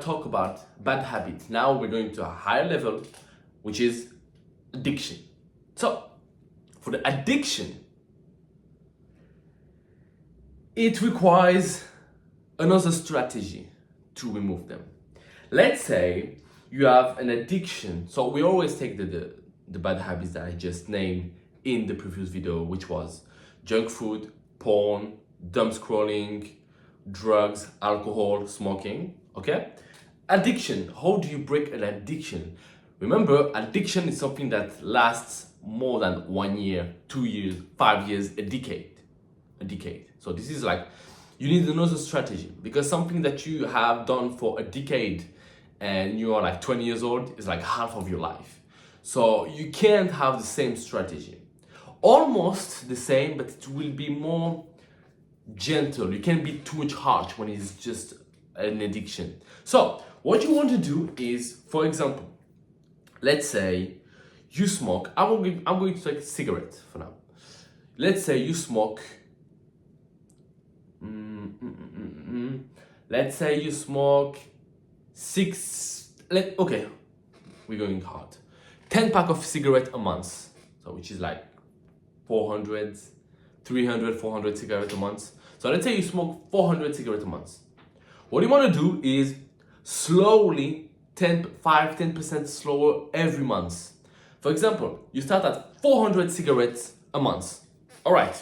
talk about bad habits. Now we're going to a higher level, which is addiction. So, for the addiction, it requires another strategy to remove them. Let's say you have an addiction. So we always take the bad habits that I just named in the previous video, which was junk food, porn, dumb scrolling, drugs, alcohol, smoking. Okay? Addiction. How do you break an addiction? Remember, addiction is something that lasts more than 1 year, 2 years, 5 years, a decade. A decade. So this is like, you need another strategy, because something that you have done for a decade and you are like 20 years old is like half of your life. So you can't have the same strategy. Almost the same, but it will be more gentle. You can't be too much harsh when it's just an addiction. So what you want to do is, for example, let's say you smoke. I'm going to take cigarette for now. Let's say you smoke. Let's say you smoke okay, we're going hard. 10 pack of cigarette a month. So which is like 400, 300, 400 cigarettes a month. So let's say you smoke 400 cigarettes a month. What you want to do is slowly, 10% slower every month. For example, you start at 400 cigarettes a month. All right.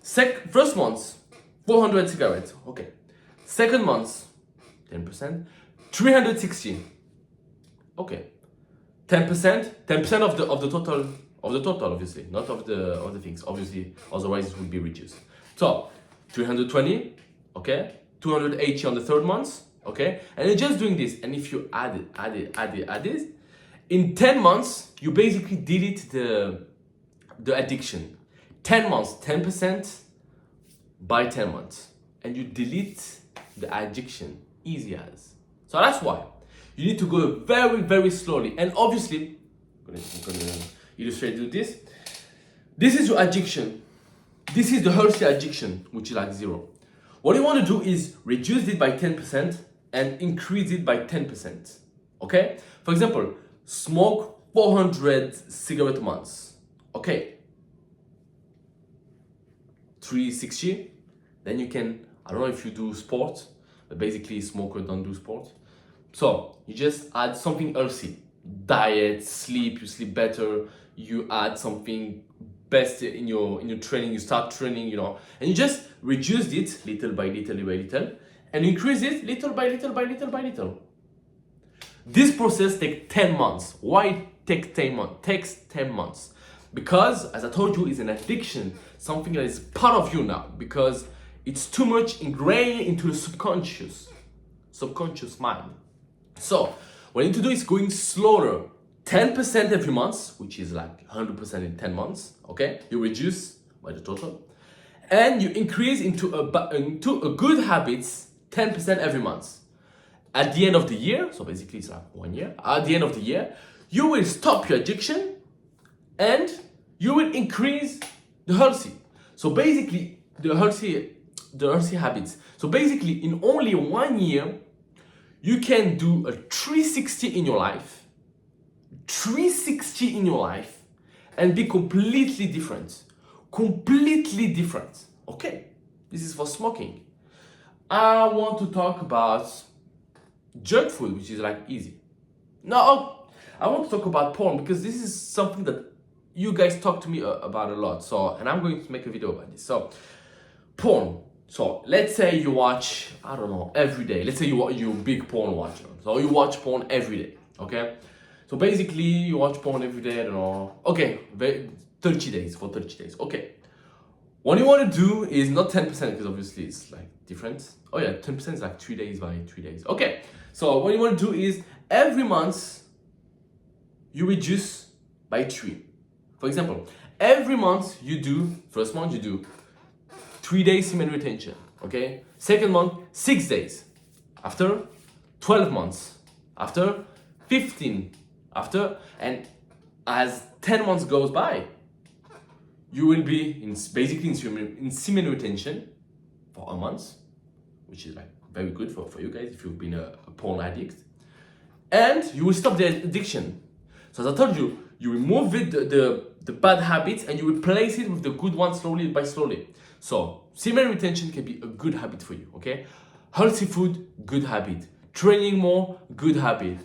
First month, 400 cigarettes. Okay. Second month, 10%, 360. Okay. 10% of the total, obviously, not of the things, obviously, otherwise it would be reduced. So 320, okay, 280 on the third month, okay, and you're just doing this. And if you add it, in 10 months, you basically delete the addiction. 10 months, 10% by 10 months, and you delete the addiction, easy as. So that's why you need to go very, very slowly. And obviously, I'm gonna illustrate with this. This is your addiction. This is the healthy addiction, which is like 0. What you want to do is reduce it by 10% and increase it by 10%. Okay? For example, smoke 400 cigarette months. Okay. 360. Then you can, I don't know if you do sport, but basically smokers don't do sport. So you just add something healthy. Diet, sleep, you sleep better, you add something best in your training, you start training, and you just reduce it little by little and increase it little by little. This process takes 10 months. Why it takes 10 months? Takes 10 months. Because, as I told you, it's an addiction, something that is part of you now, because it's too much ingrained into the subconscious mind. So what you need to do is going slower, 10% every month, which is like 100% in 10 months. Okay, you reduce by the total, and you increase into a good habits 10% every month. At the end of the year, so basically it's like 1 year. At the end of the year, you will stop your addiction, and you will increase the healthy. So basically, the healthy habits. So basically, in only 1 year, you can do a 360 in your life. 360 in your life, and be completely different. Completely different. Okay, this is for smoking. I want to talk about junk food, which is like easy. No, I want to talk about porn, because this is something that you guys talk to me about a lot. So, and I'm going to make a video about this. So, porn. So let's say you watch, I don't know, every day. Let's say you're a big porn watcher. So you watch porn every day, okay? So basically you watch porn every day, I don't know. Okay, 30 days, for 30 days, okay. What you want to do is not 10%, because obviously it's like different. Oh yeah, 10% is like 3 days by 3 days. Okay, so what you want to do is every month you reduce by 3. For example, every month you do, first month you do 3 days semen retention, okay? Second month, 6 days. After 12 months. After 15. After, and as 10 months goes by, you will be basically in semen retention for a month, which is like very good for you guys if you've been a porn addict, and you will stop the addiction. So as I told you, you remove it, the bad habits, and you replace it with the good ones slowly by slowly. So semen retention can be a good habit for you, okay? Healthy food, good habit. Training more, good habit.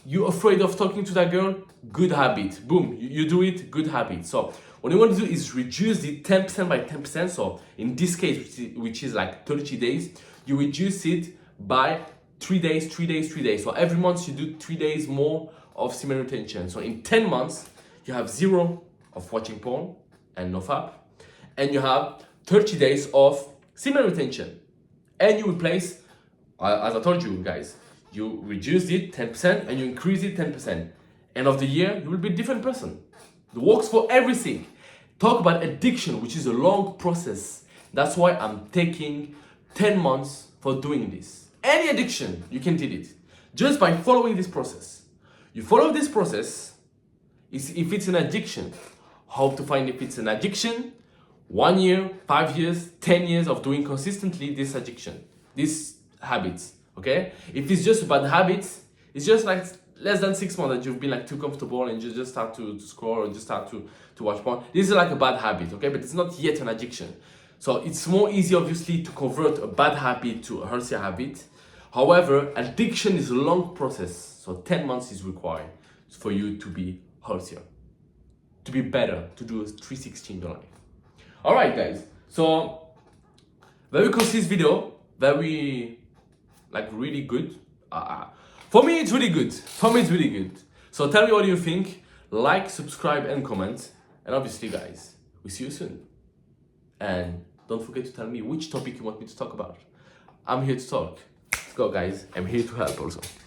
You're afraid of talking to that girl, good habit. Boom, you do it, good habit. So what you want to do is reduce it 10% by 10%. So in this case, which is like 30 days, you reduce it by 3 days, 3 days, 3 days. So every month you do 3 days more of semen retention. So in 10 months, you have 0 of watching porn and nofap, and you have 30 days of semen retention. And you replace, as I told you guys, you reduce it 10% and you increase it 10%. End of the year, you will be a different person. It works for everything. Talk about addiction, which is a long process. That's why I'm taking 10 months for doing this. Any addiction, you can do it just by following this process. You follow this process. If it's an addiction, how to find if it's an addiction? 1 year, 5 years, 10 years of doing consistently this addiction, these habits. Okay? If it's just bad habits, it's just like less than 6 months that you've been like too comfortable and you just start to scroll or just start to watch porn. This is like a bad habit, okay? But it's not yet an addiction. So it's more easy, obviously, to convert a bad habit to a healthier habit. However, addiction is a long process. So 10 months is required for you to be healthier, to be better, to do a 360 in your life. All right, guys. So very concise video, very like really good. For me, it's really good. So tell me what you think. Like, subscribe, and comment. And obviously, guys, we'll see you soon. And don't forget to tell me which topic you want me to talk about. I'm here to talk. Let's go, guys. I'm here to help also.